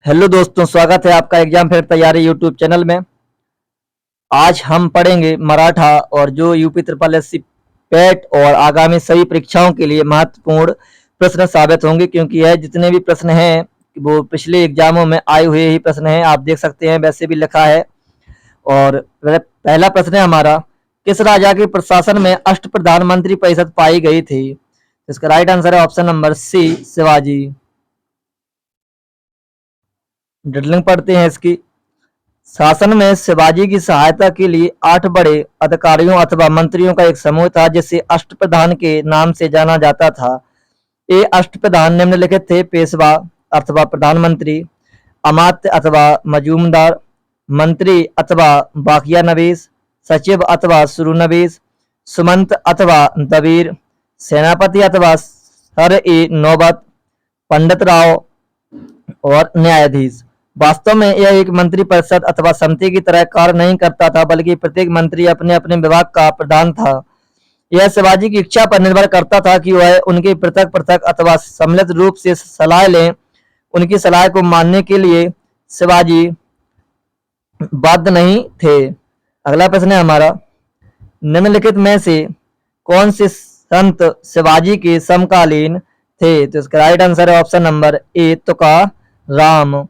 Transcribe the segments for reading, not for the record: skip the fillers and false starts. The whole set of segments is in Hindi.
हेलो दोस्तों, स्वागत है आपका एग्जाम फेयर तैयारी यूट्यूब चैनल में। आज हम पढ़ेंगे मराठा और जो यूपी ट्रिपल एससी पेट और आगामी सभी परीक्षाओं के लिए महत्वपूर्ण प्रश्न साबित होंगे, क्योंकि यह जितने भी प्रश्न हैं वो पिछले एग्जामों में आए हुए ही प्रश्न हैं। आप देख सकते हैं वैसे भी लिखा है। और पहला प्रश्न है हमारा, किस राजा के प्रशासन में अष्ट प्रधानमंत्री परिषद पाई गई थी? इसका राइट आंसर है option number C, Shivaji. Detailing पढ़ते हैं इसकी। शासन में शिवाजी की सहायता के लिए 8 बड़े अधिकारियों अथवा मंत्रियों का एक समूह था, जिसे अष्टप्रधान के नाम से जाना जाता था। ये अष्टप्रधान निम्नलिखित थे: पेशवा अथवा प्रधानमंत्री, अमात्य अथवा मजूमदार, मंत्री अथवा बाकिया नवीस, सचिव अथवा शुरूनवीस, सुमंत अथवा दबीर, सेनापति अथवा सर-ए-नौबत, पंडित राव और न्यायाधीश। वास्तव में यह एक मंत्री परिषद अथवा समिति की तरह कार्य नहीं करता था, बल्कि प्रत्येक मंत्री अपने अपने विभाग का प्रधान था। यह शिवाजी की इच्छा पर निर्भर करता था कि वह उनके पृथक पृथक अथवा सम्मिलित रूप से सलाह लें। उनकी सलाह को मानने के लिए शिवाजी बाध्य नहीं थे। अगला प्रश्न है हमारा, निम्नलिखित में से कौन से संत शिवाजी के समकालीन थे? तो इसका राइट आंसर है ऑप्शन नंबर ए, तुकाराम।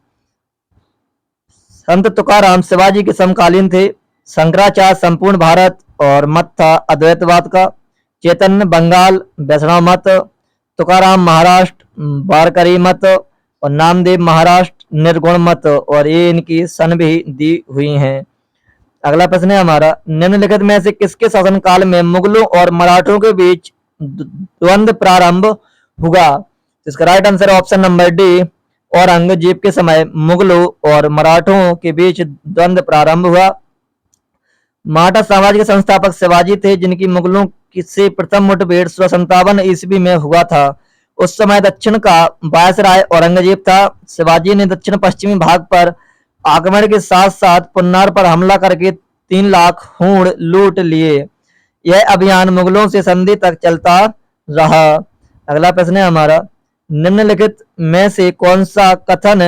संत तुकाराम शिवाजी के समकालीन थे। शंकराचार्य संपूर्ण भारत और मत था अद्वैतवाद का। चैतन्य बंगाल वैष्णव मत, तुकाराम महाराष्ट्र वारकरी मत और नामदेव महाराष्ट्र निर्गुण मत, और ये इनकी सन भी दी हुई हैं। अगला प्रश्न है हमारा, निम्नलिखित में से किसके शासनकाल में मुगलों और मराठों के बीच द्वंद्व प्रारंभ हुआ? इसका राइट आंसर है ऑप्शन नंबर डी, औरंगजेब के समय मुगलों और मराठों के बीच द्वंद्व प्रारंभ हुआ। मराठा साम्राज्य के संस्थापक शिवाजी थे, जिनकी मुगलों से प्रथम मुठभेड़ 1657 ईस्वी में हुआ था। उस समय दक्षिण का वायसराय औरंगजेब था। शिवाजी ने दक्षिण पश्चिमी भाग पर आक्रमण के साथ साथ पुन्नार पर हमला करके 3 लाख हूण लूट लिए। यह अभियान मुगलों से संधि तक चलता रहा। अगला प्रश्न है हमारा, निम्नलिखित में से कौन सा कथन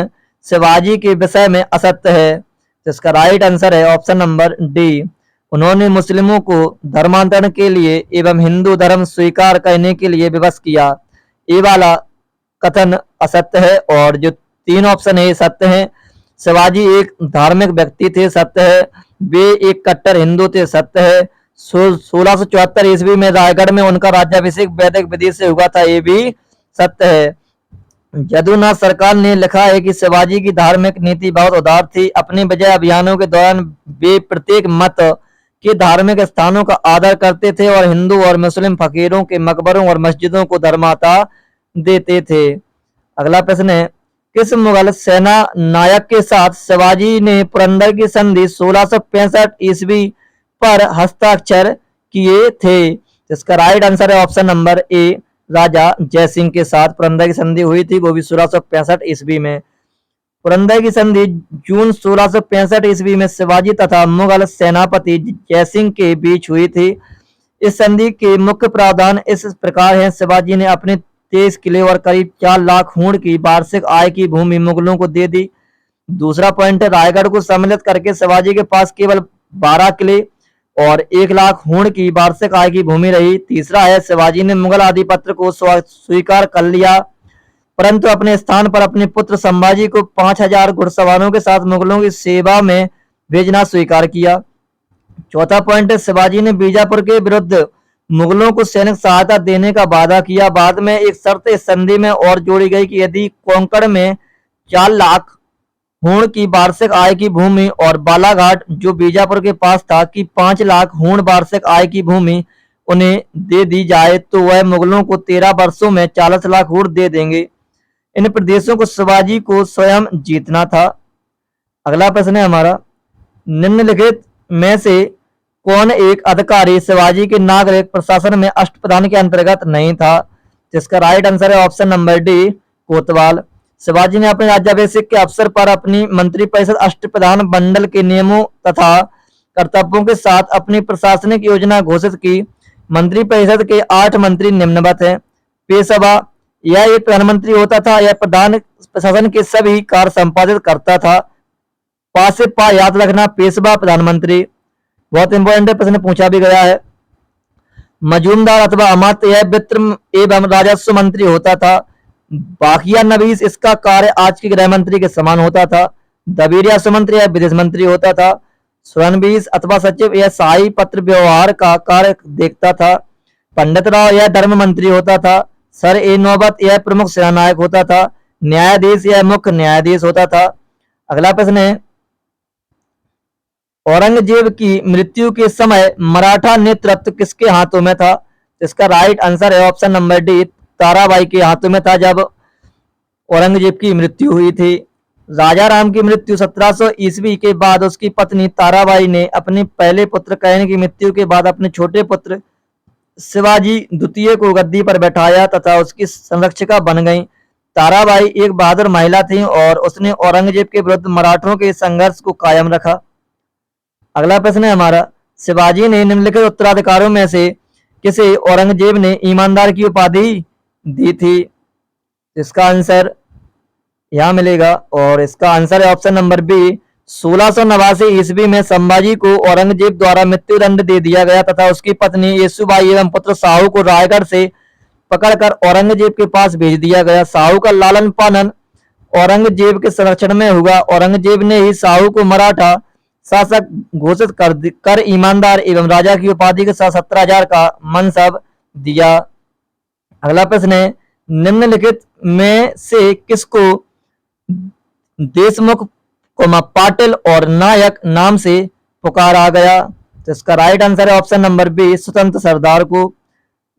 शिवाजी के विषय में असत्य है? तो इसका राइट आंसर है ऑप्शन नंबर डी, उन्होंने मुस्लिमों को धर्मांतरण के लिए एवं हिंदू धर्म स्वीकार करने के लिए विवश किया। ये वाला कथन असत्य है और जो 3 ऑप्शन है सत्य है। शिवाजी एक धार्मिक व्यक्ति थे, सत्य है। वे एक कट्टर हिंदू थे, सत्य है। 1674 ईस्वी में रायगढ़ में उनका राज्याभिषेक वैदिक विधि से हुआ था, ये भी सत्य है। यदुनाथ सरकार ने लिखा है कि शिवाजी की धार्मिक नीति बहुत उदार थी। अपने विजय अभियानों के दौरान वे प्रत्येक मत के धार्मिक स्थानों का आदर करते थे और हिंदू और मुस्लिम फकीरों के मकबरों और मस्जिदों को धर्माता देते थे। अगला प्रश्न है, किस मुगल सेना नायक के साथ शिवाजी ने पुरंदर की संधि 1665 ईस्वी पर हस्ताक्षर किए थे? इसका राइट आंसर है ऑप्शन नंबर ए, राजा जयसिंह के साथ पुरंदर की संधि हुई थी, वो भी 1665 ईस्वी में। पुरंदर की संधि जून 1665 ईस्वी में शिवाजी तथा मुगल सेनापति जयसिंह के बीच हुई थी। इस संधि के मुख्य प्रावधान इस प्रकार हैं: शिवाजी ने अपने 23 किले और करीब 4 लाख हूण की वार्षिक आय की भूमि मुगलों को दे दी। दूसरा पॉइंट है, रायगढ़ को सम्मिलित करके शिवाजी के पास केवल 12 किले और 1 लाख हूण की वार्षिक आय की भूमि रही। तीसरा है, शिवाजी ने मुगल आधिपत्य को स्वीकार कर लिया, परंतु अपने स्थान पर अपने पुत्र संभाजी को 5000 घुड़सवारों के साथ मुगलों की सेवा में भेजना स्वीकार किया। चौथा पॉइंट है, शिवाजी ने बीजापुर के विरुद्ध मुगलों को सैनिक सहायता देने का वादा किया। बाद में एक शर्त इस संधि में और जोड़ी गई कि यदि कोंकण में 4 लाख हूण की वार्षिक आय की भूमि और बालाघाट जो बीजापुर के पास था कि 5 लाख हूण वार्षिक आय की भूमि उन्हें दे दी जाए, तो वह मुगलों को 13 वर्षों में 40 लाख हूण दे देंगे। इन प्रदेशों को शिवाजी को स्वयं जीतना था। अगला प्रश्न है हमारा, निम्नलिखित में से कौन एक अधिकारी शिवाजी के नागरिक प्रशासन में अष्टप्रधान के अंतर्गत नहीं था? जिसका राइट आंसर है ऑप्शन नंबर डी, कोतवाल। शिवाजी ने अपने राज्याभिषेक के अवसर पर अपनी मंत्रिपरिषद अष्टप्रधान मंडल के नियमों तथा कर्तव्यों के साथ अपनी प्रशासनिक योजना घोषित की। मंत्रिपरिषद के 8 मंत्री निम्नवत हैं: पेशवा यह एक प्रधानमंत्री होता था। यह प्रधान प्रशासन के सभी कार्य संपादित करता था। पा से पा याद रखना, पेशवा प्रधानमंत्री, बहुत इंपॉर्टेंट है, प्रश्न पूछा भी गया है। मजूमदार अथवा अमात्य, यह वित्त एवं राजस्व मंत्री होता था। बाकिया नवीस, इसका कार्य आज के गृह मंत्री के समान होता था। दबीरिया सुमंत्री, यह विदेश मंत्री होता था। सुरनबीस अथवा सचिव, यह शाही पत्र व्यवहार का कार्य देखता था। पंडित राव, यह धर्म मंत्री होता था। सर ए नौबत, यह प्रमुख सेनानायक होता था। न्यायाधीश, यह मुख्य न्यायाधीश होता था। अगला प्रश्न है, औरंगजेब की मृत्यु के समय मराठा नेतृत्व किसके हाथों में था? इसका राइट आंसर है ऑप्शन नंबर डी, ताराबाई के हाथों में था जब औरंगजेब की मृत्यु हुई थी। राजा राम की मृत्यु 1700 ईस्वी के बाद उसकी पत्नी ताराबाई ने अपने पहले पुत्र कैन की मृत्यु के बाद अपने छोटे पुत्र शिवाजी द्वितीय को गद्दी पर बैठाया तथा उसकी संरक्षिका बन गई। ताराबाई एक बहादुर महिला थी और उसने औरंगजेब के विरुद्ध मराठों के संघर्ष को कायम रखा। अगला प्रश्न है हमारा, शिवाजी ने निम्नलिखित उत्तराधिकारियों में से किसे औरंगजेब ने ईमानदार की उपाधि दी थी? इसका आंसर यहां मिलेगा और इसका आंसर है ऑप्शन नंबर बी। 1689 ईस्वी में संभाजी को औरंगजेब द्वारा मृत्युदंड दे दिया गया तथा उसकी पत्नी येसुबाई एवं पुत्र साहू को रायगढ़ से पकड़कर औरंगजेब के पास भेज दिया गया। साहू का लालन पालन औरंगजेब के संरक्षण में हुआ। औरंगजेब ने ही साहू को मराठा शासक घोषित कर ईमानदार एवं राजा की उपाधि के साथ 17,000 का मनसब दिया। अगला प्रश्न है, निम्नलिखित में से किसको देशमुख पाटिल और नायक नाम से पुकारा गया? तो इसका राइट आंसर है ऑप्शन नंबर बी, स्वतंत्र सरदार को।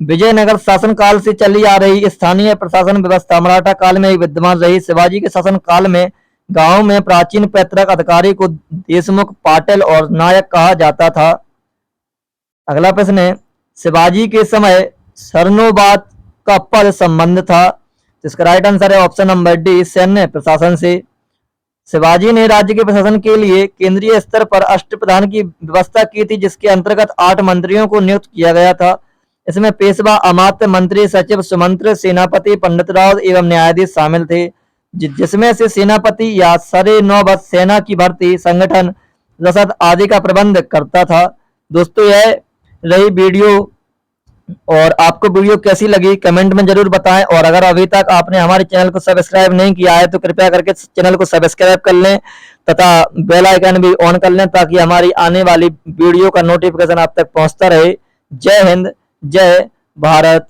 विजयनगर शासन काल से चली आ रही स्थानीय प्रशासन व्यवस्था मराठा काल में ही विद्यमान रही। शिवाजी के शासन काल में गांव में प्राचीन पैतृक अधिकारी को देशमुख, पाटिल और नायक कहा जाता था। अगला प्रश्न है, शिवाजी के समय सरनोबात का पद संबंध था। इसका राइट आंसर है ऑप्शन नंबर डी, सैन्य प्रशासन से। शिवाजी ने राज्य के प्रशासन के लिए केंद्रीय स्तर पर अष्टप्रधान की व्यवस्था की थी जिसके अंतर्गत 8 मंत्रियों को नियुक्त किया गया था। इसमें पेशवा, अमात्य, मंत्री, सचिव, सुमंत्री, सेनापति, पंडित राव एवं न्यायाधीश शामिल थे, जिसमें से सेनापति या सरे नौबत सेना की भर्ती, संगठन, रसद आदि का प्रबंध करता था। दोस्तों यह रही वीडियो और आपको वीडियो कैसी लगी कमेंट में जरूर बताएं और अगर अभी तक आपने हमारे चैनल को सब्सक्राइब नहीं किया है तो कृपया करके चैनल को सब्सक्राइब कर लें तथा बेल आइकन भी ऑन कर लें ताकि हमारी आने वाली वीडियो का नोटिफिकेशन आप तक पहुंचता रहे। जय हिंद, जय भारत।